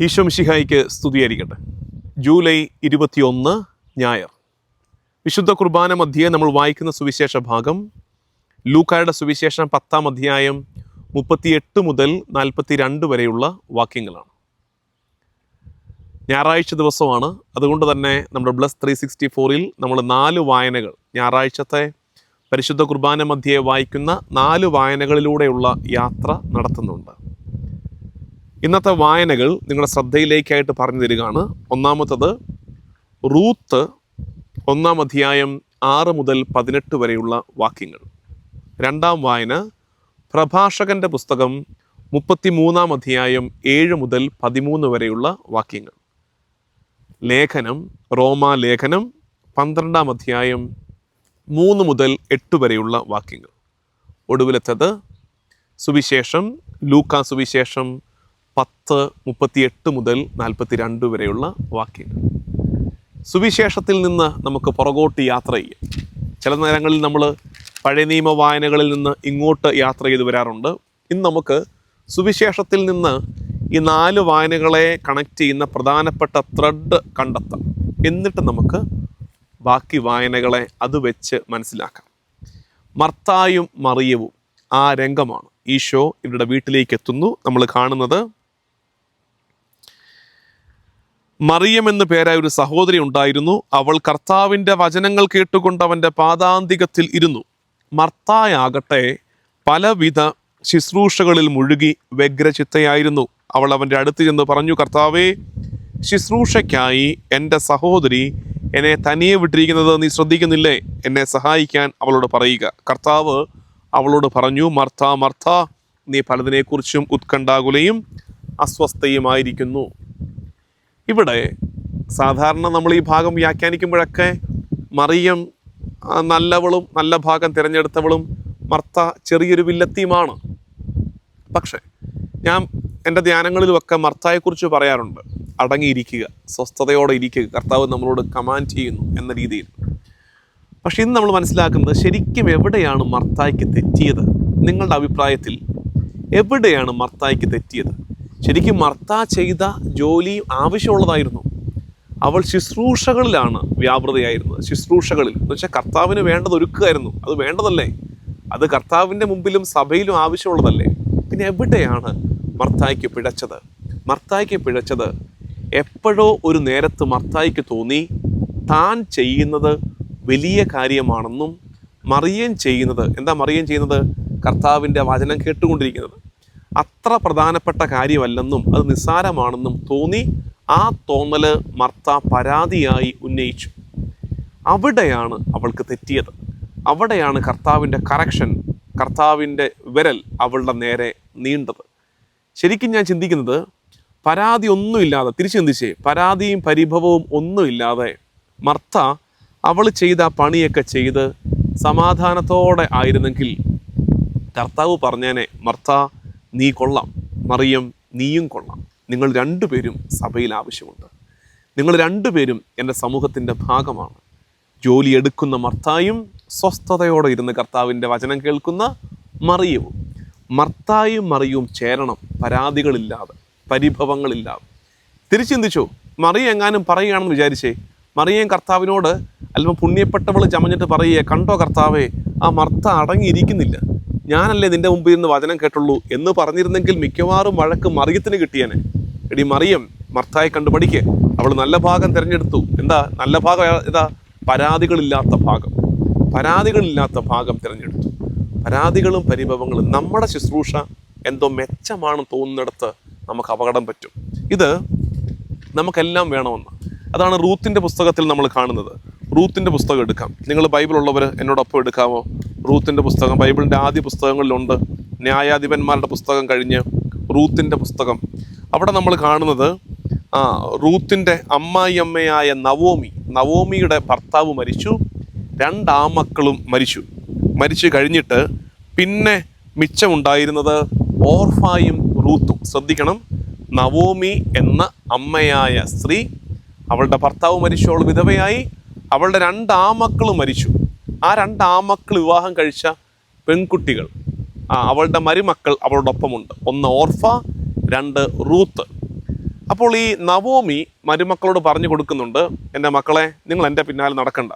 ഈശോ മിശിഹായ്ക്ക് സ്തുതിയായിരിക്കട്ടെ. ജൂലൈ 21 ഞായർ. വിശുദ്ധ കുർബാന മധ്യേ നമ്മൾ വായിക്കുന്ന സുവിശേഷ ഭാഗം ലൂക്കായുടെ സുവിശേഷം 10-ാം അധ്യായം 38 മുതൽ 42 വരെയുള്ള വാക്യങ്ങളാണ്. ഞായറാഴ്ച ദിവസമാണ്. അതുകൊണ്ട് തന്നെ നമ്മുടെ ബ്ലസ് 364-ൽ നമ്മൾ 4 വായനകൾ, ഞായറാഴ്ചത്തെ പരിശുദ്ധ കുർബാന മധ്യേ വായിക്കുന്ന 4 വായനകളിലൂടെയുള്ള യാത്ര നടത്തുന്നുണ്ട്. ഇന്നത്തെ വായനകൾ നിങ്ങളുടെ ശ്രദ്ധയിലേക്കായിട്ട് പറഞ്ഞു തരികയാണ്. ഒന്നാമത്തത് റൂത്ത് 1-ാം അധ്യായം 6 മുതൽ 18 വരെയുള്ള വാക്യങ്ങൾ. രണ്ടാം വായന പ്രഭാഷകന്റെ പുസ്തകം 33-ാം അധ്യായം 7 മുതൽ 13 വരെയുള്ള വാക്യങ്ങൾ. ലേഖനം റോമാ ലേഖനം 12-ാം അധ്യായം 3 മുതൽ 8 വരെയുള്ള വാക്യങ്ങൾ. ഒടുവിലത്തത് സുവിശേഷം ലൂക്കാ സുവിശേഷം 10:38 മുതൽ 42 വരെയുള്ള വാക്യങ്ങൾ. സുവിശേഷത്തിൽ നിന്ന് നമുക്ക് പുറകോട്ട് യാത്ര ചെയ്യാം. ചില നേരങ്ങളിൽ നമ്മൾ പഴയ നിയമ വായനകളിൽ നിന്ന് ഇങ്ങോട്ട് യാത്ര ചെയ്ത് വരാറുണ്ട്. ഇന്ന് നമുക്ക് സുവിശേഷത്തിൽ നിന്ന് ഈ 4 വായനകളെ കണക്ട് ചെയ്യുന്ന പ്രധാനപ്പെട്ട ത്രെഡ് കണ്ടെത്താം. എന്നിട്ട് നമുക്ക് ബാക്കി വായനകളെ അത് വെച്ച് മനസ്സിലാക്കാം. മർത്തായും മറിയവും ആ രംഗമാണ്. ഈശോ ഇവരുടെ വീട്ടിലേക്ക് എത്തുന്നു. നമ്മൾ കാണുന്നത് മറിയം എന്നു പേരായ ഒരു സഹോദരി ഉണ്ടായിരുന്നു. അവൾ കർത്താവിൻ്റെ വചനങ്ങൾ കേട്ടുകൊണ്ട് അവൻ്റെ പാദാന്തികത്തിൽ ഇരുന്നു. മർത്തായാകട്ടെ പലവിധ ശുശ്രൂഷകളിൽ മുഴുകി വ്യഗ്രചിത്തയായിരുന്നു. അവൾ അവൻ്റെ അടുത്ത് ചെന്ന് പറഞ്ഞു, കർത്താവേ, ശുശ്രൂഷയ്ക്കായി എൻ്റെ സഹോദരി എന്നെ തനിയെ വിട്ടിരിക്കുന്നത് നീ ശ്രദ്ധിക്കുന്നില്ലേ? എന്നെ സഹായിക്കാൻ അവളോട് പറയുക. കർത്താവ് അവളോട് പറഞ്ഞു, മർത്ത മർത്ത, നീ പലതിനെക്കുറിച്ചും ഉത്കണ്ഠാകുലയും അസ്വസ്ഥയുമായിരിക്കുന്നു. ഇവിടെ സാധാരണ നമ്മൾ ഈ ഭാഗം വ്യാഖ്യാനിക്കുമ്പോഴൊക്കെ മറിയം നല്ലവളും നല്ല ഭാഗം തിരഞ്ഞെടുത്തവളും മർത്ത ചെറിയൊരു വില്ലത്തിയുമാണ്. പക്ഷേ ഞാൻ എൻ്റെ ധ്യാനങ്ങളിലുമൊക്കെ മർത്തായെക്കുറിച്ച് പറയാറുണ്ട്, അടങ്ങിയിരിക്കുക, സ്വസ്ഥതയോടെ ഇരിക്കുക, കർത്താവ് നമ്മളോട് കമാൻഡ് ചെയ്യുന്നു എന്ന രീതിയിൽ. പക്ഷെ ഇന്ന് നമ്മൾ മനസ്സിലാക്കുന്നത് ശരിക്കും എവിടെയാണ് മർത്തായ്ക്ക് തെറ്റിയത്? നിങ്ങളുടെ അഭിപ്രായത്തിൽ എവിടെയാണ് മർത്തായ്ക്ക് തെറ്റിയത്? ശരിക്കും മർത്ത ചെയ്ത ജോലി ആവശ്യമുള്ളതായിരുന്നു. അവൾ ശുശ്രൂഷകളിലാണ് വ്യാപൃതയായിരുന്നത്. ശുശ്രൂഷകളിൽ എന്ന് വെച്ചാൽ കർത്താവിന് വേണ്ടത് ഒരുക്കുകയായിരുന്നു. അത് വേണ്ടതല്ലേ? അത് കർത്താവിൻ്റെ മുമ്പിലും സഭയിലും ആവശ്യമുള്ളതല്ലേ? പിന്നെ എവിടെയാണ് മർത്തായ്ക്ക് പിഴച്ചത്? മർത്തായ്ക്ക് പിഴച്ചത് എപ്പോഴോ ഒരു നേരത്ത് മർത്തായ്ക്ക് തോന്നി താൻ ചെയ്യുന്നത് വലിയ കാര്യമാണെന്നും മറിയം ചെയ്യുന്നത്, എന്താ മറിയം ചെയ്യുന്നത്? കർത്താവിൻ്റെ വചനം കേട്ടുകൊണ്ടിരിക്കുന്നത് അത്ര പ്രധാനപ്പെട്ട കാര്യമല്ലെന്നും അത് നിസ്സാരമാണെന്നും തോന്നി. ആ തോന്നൽ മർത്ത പരാതിയായി ഉന്നയിച്ചു. അവിടെയാണ് അവൾക്ക് തെറ്റിയത്. അവിടെയാണ് കർത്താവിൻ്റെ കറക്ഷൻ, കർത്താവിൻ്റെ വിരൽ അവളുടെ നേരെ നീണ്ടത്. ശരിക്കും ഞാൻ ചിന്തിക്കുന്നത്, പരാതി ഒന്നുമില്ലാതെ, തിരിച്ചു ചിന്തിച്ചേ, പരാതിയും പരിഭവവും ഒന്നുമില്ലാതെ മർത്ത അവൾ ചെയ്ത പണിയൊക്കെ ചെയ്ത് സമാധാനത്തോടെ ആയിരുന്നെങ്കിൽ കർത്താവ് പറഞ്ഞേനെ, മർത്ത നീ കൊള്ളാം, മറിയം നീയും കൊള്ളാം, നിങ്ങൾ രണ്ടുപേരും സഭയിൽ ആവശ്യമുണ്ട്, നിങ്ങൾ രണ്ടുപേരും എൻ്റെ സമൂഹത്തിൻ്റെ ഭാഗമാണ്. ജോലി എടുക്കുന്ന മർത്തായും സ്വസ്ഥതയോടെ ഇരുന്ന് കർത്താവിൻ്റെ വചനം കേൾക്കുന്ന മറിയവും. മർത്തായും മറിയവും ചേരണം, പരാതികളില്ലാതെ, പരിഭവങ്ങളില്ലാതെ. തിരിച്ചിന്തിച്ചോ, മറിയം എങ്ങാനും പറയുകയാണെന്ന് വിചാരിച്ചേ, മറിയം കർത്താവിനോട് അല്പം പുണ്യപ്പെട്ടവൾ ചമഞ്ഞിട്ട് പറയുക, കണ്ടോ കർത്താവേ, ആ മർത്ത അടങ്ങിയിരിക്കുന്നില്ല, ഞാനല്ലേ നിൻ്റെ മുമ്പിൽ നിന്ന് വചനം കേട്ടുള്ളൂ എന്ന് പറഞ്ഞിരുന്നെങ്കിൽ മിക്കവാറും വഴക്ക് മറിയത്തിന് കിട്ടിയേനെ. എടി മറിയം, മർത്തായെ കണ്ടു പഠിക്കുക, അവൾ നല്ല ഭാഗം തിരഞ്ഞെടുത്തു. എന്താ നല്ല ഭാഗം? ഏതാ? പരാതികളില്ലാത്ത ഭാഗം. പരാതികളില്ലാത്ത ഭാഗം തിരഞ്ഞെടുത്തു. പരാതികളും പരിഭവങ്ങളും നമ്മുടെ ശുശ്രൂഷ എന്തോ മെച്ചമാണെന്ന് തോന്നുന്നിടത്ത് നമുക്ക് അപകടം പറ്റും. ഇത് നമുക്കെല്ലാം വേണമെന്ന്. അതാണ് റൂത്തിൻ്റെ പുസ്തകത്തിൽ നമ്മൾ കാണുന്നത്. റൂത്തിൻ്റെ പുസ്തകം എടുക്കാം. നിങ്ങൾ ബൈബിൾ ഉള്ളവർ എന്നോടൊപ്പം എടുക്കാമോ? റൂത്തിൻ്റെ പുസ്തകം ബൈബിളിൻ്റെ ആദ്യ പുസ്തകങ്ങളിലുണ്ട്. ന്യായാധിപന്മാരുടെ പുസ്തകം കഴിഞ്ഞ് റൂത്തിൻ്റെ പുസ്തകം. അവിടെ നമ്മൾ കാണുന്നത് റൂത്തിൻ്റെ അമ്മായിയമ്മയായ നവോമിയുടെ ഭർത്താവ് മരിച്ചു. 2 ആമക്കളും മരിച്ചു കഴിഞ്ഞിട്ട് പിന്നെ മിച്ചമുണ്ടായിരുന്നത് ഓർഫായും റൂത്തും. ശ്രദ്ധിക്കണം, നവോമി എന്ന അമ്മയായ സ്ത്രീ, അവളുടെ ഭർത്താവ് മരിച്ചു, അവൾ വിധവയായി. അവളുടെ 2 ആമക്കളും മരിച്ചു. ആ 2 ആമക്കൾ വിവാഹം കഴിച്ച പെൺകുട്ടികൾ, അവളുടെ മരുമക്കൾ അവളോടൊപ്പമുണ്ട്. 1 ഓർഫ, 2 റൂത്ത്. അപ്പോൾ ഈ നവോമി മരുമക്കളോട് പറഞ്ഞു കൊടുക്കുന്നുണ്ട്, എൻ്റെ മക്കളെ, നിങ്ങൾ എൻ്റെ പിന്നാലെ നടക്കണ്ട,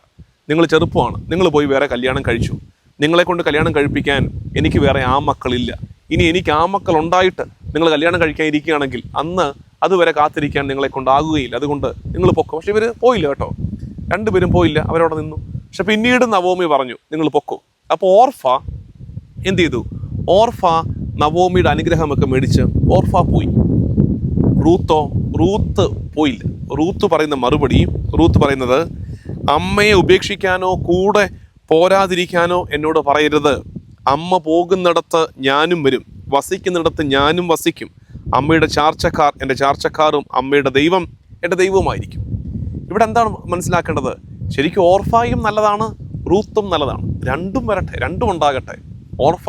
നിങ്ങൾ ചെറുപ്പമാണ്, നിങ്ങൾ പോയി വേറെ കല്യാണം കഴിച്ചു, നിങ്ങളെ കൊണ്ട് കല്യാണം കഴിപ്പിക്കാൻ എനിക്ക് വേറെ ആമക്കളില്ല, ഇനി എനിക്ക് ആമക്കൾ ഉണ്ടായിട്ട് നിങ്ങൾ കല്യാണം കഴിക്കാൻ ഇരിക്കുകയാണെങ്കിൽ അന്ന് അതുവരെ കാത്തിരിക്കാൻ നിങ്ങളെ കൊണ്ടാകുകയില്ല, അതുകൊണ്ട് നിങ്ങൾ പൊക്കോ. പക്ഷെ ഇവർ പോയില്ല കേട്ടോ, രണ്ടുപേരും പോയില്ല, അവരവിടെ നിന്നു. പക്ഷെ പിന്നീട് നവോമി പറഞ്ഞു നിങ്ങൾ പൊക്കോ. അപ്പോൾ ഓർഫ എന്ത് ചെയ്തു? ഓർഫ നവോമിയുടെ അനുഗ്രഹമൊക്കെ മേടിച്ച് ഓർഫ പോയി. റൂത്ത് പോയില്ല. റൂത്ത് പറയുന്ന മറുപടി, റൂത്ത് പറയുന്നത്, അമ്മയെ ഉപേക്ഷിക്കാനോ കൂടെ പോരാതിരിക്കാനോ എന്നോട് പറയരുത്. അമ്മ പോകുന്നിടത്ത് ഞാനും വരും, വസിക്കുന്നിടത്ത് ഞാനും വസിക്കും. അമ്മയുടെ ചാർച്ചക്കാർ എൻ്റെ ചാർച്ചക്കാരും അമ്മയുടെ ദൈവം എൻ്റെ ദൈവവുമായിരിക്കും. ഇവിടെ എന്താണ് മനസ്സിലാക്കേണ്ടത്? ശരിക്കും ഓർഫായും നല്ലതാണ്, റൂത്തും നല്ലതാണ്. രണ്ടും വരട്ടെ, രണ്ടും ഉണ്ടാകട്ടെ. ഓർഫ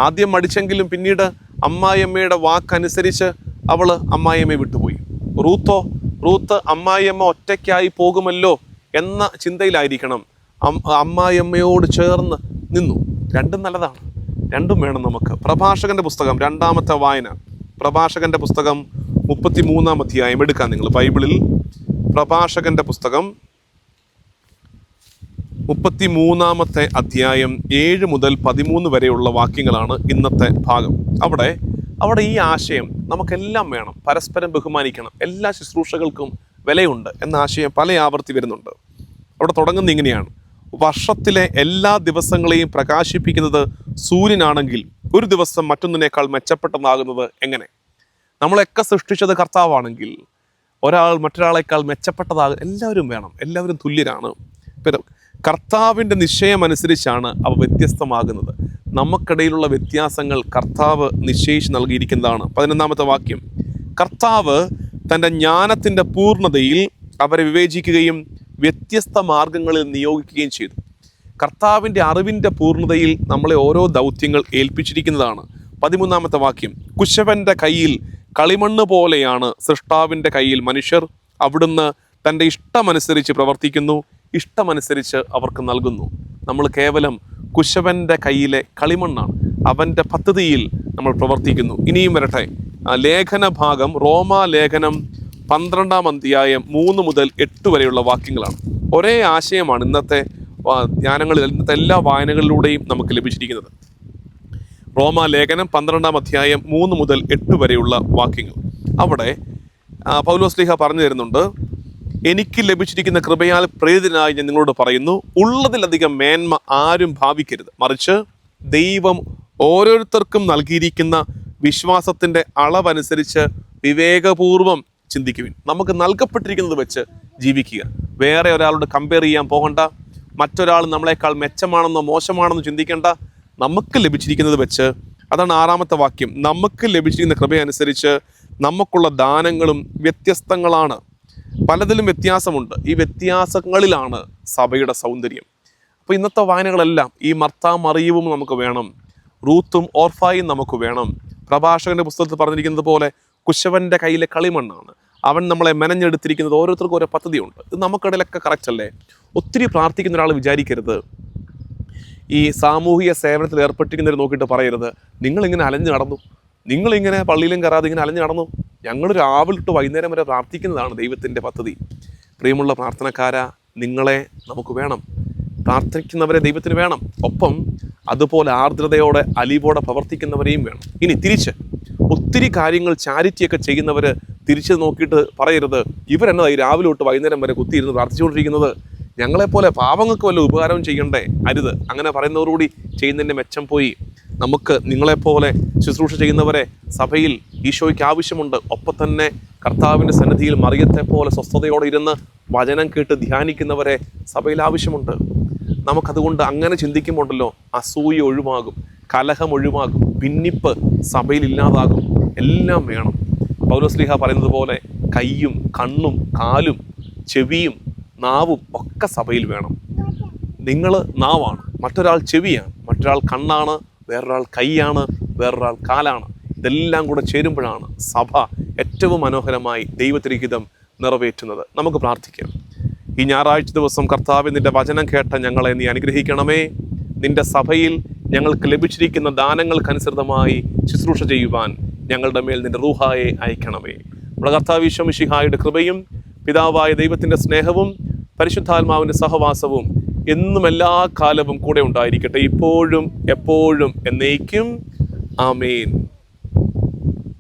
ആദ്യം മടിച്ചെങ്കിലും പിന്നീട് അമ്മായിയമ്മയുടെ വാക്കനുസരിച്ച് അവൾ അമ്മായിയമ്മയെ വിട്ടുപോയി. റൂത്ത് അമ്മായിയമ്മ ഒറ്റയ്ക്കായി പോകുമല്ലോ എന്ന ചിന്തയിലായിരിക്കണം അമ്മായിയമ്മയോട് ചേർന്ന് നിന്നു. രണ്ടും നല്ലതാണ്, രണ്ടും വേണം നമുക്ക്. പ്രഭാഷകന്റെ പുസ്തകം 2ാമത്തെ വായന, പ്രഭാഷകന്റെ പുസ്തകം 33-ാം അധ്യായം എടുക്കാം നിങ്ങൾ ബൈബിളിൽ. പ്രഭാഷകന്റെ പുസ്തകം 33-ാമത്തെ അധ്യായം 7 മുതൽ 13 വരെയുള്ള വാക്യങ്ങളാണ് ഇന്നത്തെ ഭാഗം. അവിടെ ഈ ആശയം നമുക്കെല്ലാം വേണം, പരസ്പരം ബഹുമാനിക്കണം, എല്ലാ ശുശ്രൂഷകൾക്കും വിലയുണ്ട് എന്ന ആശയം പല ആവർത്തി വരുന്നുണ്ട്. അവിടെ തുടങ്ങുന്ന ഇങ്ങനെയാണ്: വർഷത്തിലെ എല്ലാ ദിവസങ്ങളെയും പ്രകാശിപ്പിക്കുന്നത് സൂര്യനാണെങ്കിൽ ഒരു ദിവസം മറ്റൊന്നിനേക്കാൾ മെച്ചപ്പെട്ടതാകുന്നത് എങ്ങനെ? നമ്മളെയൊക്കെ സൃഷ്ടിച്ചത് കർത്താവാണെങ്കിൽ ഒരാൾ മറ്റൊരാളേക്കാൾ മെച്ചപ്പെട്ടതാകും. എല്ലാവരും വേണം, എല്ലാവരും തുല്യരാണ്. കർത്താവിൻ്റെ നിശ്ചയമനുസരിച്ചാണ് അവ വ്യത്യസ്തമാകുന്നത്. നമുക്കിടയിലുള്ള വ്യത്യാസങ്ങൾ കർത്താവ് നിശ്ചയിച്ച് നൽകിയിരിക്കുന്നതാണ്. 11-ാമത്തെ വാക്യം: കർത്താവ് തൻ്റെ ജ്ഞാനത്തിൻ്റെ പൂർണ്ണതയിൽ അവരെ വിവേചിക്കുകയും വ്യത്യസ്ത മാർഗങ്ങളിൽ നിയോഗിക്കുകയും ചെയ്തു. കർത്താവിൻ്റെ അറിവിൻ്റെ പൂർണ്ണതയിൽ നമ്മളെ ഓരോ ദൗത്യങ്ങൾ ഏൽപ്പിച്ചിരിക്കുന്നതാണ്. 13-ാമത്തെ വാക്യം: കുശവൻ്റെ കയ്യിൽ കളിമണ്ണ് പോലെയാണ് സൃഷ്ടാവിൻ്റെ കയ്യിൽ മനുഷ്യർ. അവിടുന്ന് തൻ്റെ ഇഷ്ടമനുസരിച്ച് പ്രവർത്തിക്കുന്നു, ഇഷ്ടമനുസരിച്ച് അവർക്ക് നൽകുന്നു. നമ്മൾ കേവലം കുശവൻ്റെ കയ്യിലെ കളിമണ്ണാണ്, അവൻ്റെ പദ്ധതിയിൽ നമ്മൾ പ്രവർത്തിക്കുന്നു. ഇനിയും വരട്ടെ ലേഖന ഭാഗം, റോമാലേഖനം 12-ാം അധ്യായം 3 മുതൽ 8 വരെയുള്ള വാക്യങ്ങളാണ്. ഒരേ ആശയമാണ് ഇന്നത്തെ ധ്യാനങ്ങളിൽ, ഇന്നത്തെ എല്ലാ വായനകളിലൂടെയും നമുക്ക് ലഭിച്ചിരിക്കുന്നത്. റോമാലേഖനം 12-ാം അധ്യായം 3 മുതൽ 8 വരെയുള്ള വാക്യങ്ങൾ. അവിടെ പൗലോസ്ലീഹ പറഞ്ഞു തരുന്നുണ്ട്: എനിക്ക് ലഭിച്ചിരിക്കുന്ന കൃപയാൽ പ്രേരിതനായി ഞാൻ നിങ്ങളോട് പറയുന്നു, ഉള്ളതിലധികം മേന്മ ആരും ഭാവിക്കരുത്, മറിച്ച് ദൈവം ഓരോരുത്തർക്കും നൽകിയിരിക്കുന്ന വിശ്വാസത്തിൻ്റെ അളവനുസരിച്ച് വിവേകപൂർവം ചിന്തിക്കുവിൻ. നമുക്ക് നൽകപ്പെട്ടിരിക്കുന്നത് വെച്ച് ജീവിക്കുക. വേറെ ഒരാളോട് കമ്പയർ ചെയ്യാൻ പോകണ്ട, മറ്റൊരാൾ നമ്മളെക്കാൾ മെച്ചമാണെന്നോ മോശമാണെന്നോ ചിന്തിക്കേണ്ട. നമുക്ക് ലഭിച്ചിരിക്കുന്നത് വെച്ച്, അതാണ് 6-ാമത്തെ വാക്യം, നമുക്ക് ലഭിച്ചിരിക്കുന്ന കൃപയനുസരിച്ച് നമുക്കുള്ള ദാനങ്ങളും വ്യത്യസ്തങ്ങളാണ്. പലതിലും വ്യത്യാസമുണ്ട്. ഈ വ്യത്യാസങ്ങളിലാണ് സഭയുടെ സൗന്ദര്യം. അപ്പോൾ ഇന്നത്തെ വായനകളെല്ലാം ഈ മർത്താ മറിയവും നമുക്ക് വേണം, റൂത്തും ഓർഫായും നമുക്ക് വേണം. പ്രഭാഷകന്റെ പുസ്തകത്തിൽ പറഞ്ഞിരിക്കുന്നത് പോലെ കുശവൻ്റെ കയ്യിലെ കളിമണ്ണാണ്, അവൻ നമ്മളെ മെനഞ്ഞെടുത്തിരിക്കുന്നത്. ഓരോരുത്തർക്കും ഓരോ പദ്ധതിയുണ്ട്. ഇത് നമുക്കിടയിലൊക്കെ കറക്റ്റ് അല്ലേ? ഒത്തിരി പ്രാർത്ഥിക്കുന്ന ഒരാൾ വിചാരിക്കരുത്, ഈ സാമൂഹിക സേവനത്തിൽ ഏർപ്പെട്ടിരിക്കുന്നവർ നോക്കിയിട്ട് പറയരുത്, നിങ്ങളിങ്ങനെ അലഞ്ഞു നടന്നു, നിങ്ങളിങ്ങനെ പള്ളിയിലും കയറാതെ ഇങ്ങനെ അലഞ്ഞു നടന്നു. ഞങ്ങൾ രാവിലെ തൊട്ട് വൈകുന്നേരം വരെ പ്രാർത്ഥിക്കുന്നതാണ് ദൈവത്തിൻ്റെ പദ്ധതി. പ്രിയമുള്ള പ്രാർത്ഥനക്കാരാ, നിങ്ങളെ നമുക്ക് വേണം, പ്രാർത്ഥിക്കുന്നവരെ ദൈവത്തിന് വേണം. ഒപ്പം അതുപോലെ ആർദ്രതയോടെ അലിവോടെ പ്രവർത്തിക്കുന്നവരെയും വേണം. ഇനി തിരിച്ച് ഒത്തിരി കാര്യങ്ങൾ ചാരിറ്റിയൊക്കെ ചെയ്യുന്നവർ തിരിച്ച് നോക്കിയിട്ട് പറയരുത്, ഇവരെന്നതായി രാവിലെ തൊട്ട് വൈകുന്നേരം വരെ കുത്തിയിരുന്ന് പ്രാർത്ഥിച്ചുകൊണ്ടിരിക്കുന്നത്, ഞങ്ങളെപ്പോലെ പാവങ്ങൾക്ക് വല്ല ഉപകാരവും ചെയ്യണ്ടേ? അരുത്. അങ്ങനെ പറയുന്നവരോടുകൂടി ചെയ്യുന്നതിൻ്റെ മെച്ചം പോയി. നമുക്ക് നിങ്ങളെപ്പോലെ ശുശ്രൂഷ ചെയ്യുന്നവരെ സഭയിൽ ഈശോയ്ക്ക് ആവശ്യമുണ്ട്. ഒപ്പം തന്നെ കർത്താവിൻ്റെ സന്നിധിയിൽ മറിയത്തെ പോലെ സ്വസ്ഥതയോടെ ഇരുന്ന് വചനം കേട്ട് ധ്യാനിക്കുന്നവരെ സഭയിൽ ആവശ്യമുണ്ട്. നമുക്കതുകൊണ്ട് അങ്ങനെ ചിന്തിക്കുമ്പോണ്ടല്ലോ അസൂയ ഒഴിവാകും, കലഹം ഒഴിവാകും, ഭിന്നിപ്പ് സഭയിൽ ഇല്ലാതാകും. എല്ലാം വേണം. പൗലോസ്ലീഹ പറയുന്നത് പോലെ കൈയും കണ്ണും കാലും ചെവിയും നാവും ഒക്കെ സഭയിൽ വേണം. നിങ്ങൾ നാവാണ്, മറ്റൊരാൾ ചെവിയാണ്, മറ്റൊരാൾ കണ്ണാണ്, വേറൊരാൾ കൈയാണ്, വേറൊരാൾ കാലാണ്. ഇതെല്ലാം കൂടെ ചേരുമ്പോഴാണ് സഭ ഏറ്റവും മനോഹരമായി ദൈവത്തിരിഹിതം നിറവേറ്റുന്നത്. നമുക്ക് പ്രാർത്ഥിക്കാം. ഈ ഞായറാഴ്ച ദിവസം കർത്താവേ, നിന്റെ വചനം കേട്ട ഞങ്ങളെ നീ അനുഗ്രഹിക്കണമേ. നിന്റെ സഭയിൽ ഞങ്ങൾക്ക് ലഭിച്ചിരിക്കുന്ന ദാനങ്ങൾക്കനുസൃതമായി ശുശ്രൂഷ ചെയ്യുവാൻ ഞങ്ങളുടെ മേൽ നിന്റെ റൂഹായെ അയക്കണമേ. നമ്മുടെ കർത്താവ് ഈശോ മിശിഹായുടെ കൃപയും പിതാവായ ദൈവത്തിൻ്റെ സ്നേഹവും പരിശുദ്ധാത്മാവിൻ്റെ സഹവാസവും എന്നും എല്ലാ കാലവും കൂടെ ഉണ്ടായിരിക്കട്ടെ, ഇപ്പോഴും എപ്പോഴും എന്നേക്കും. ആമേൻ.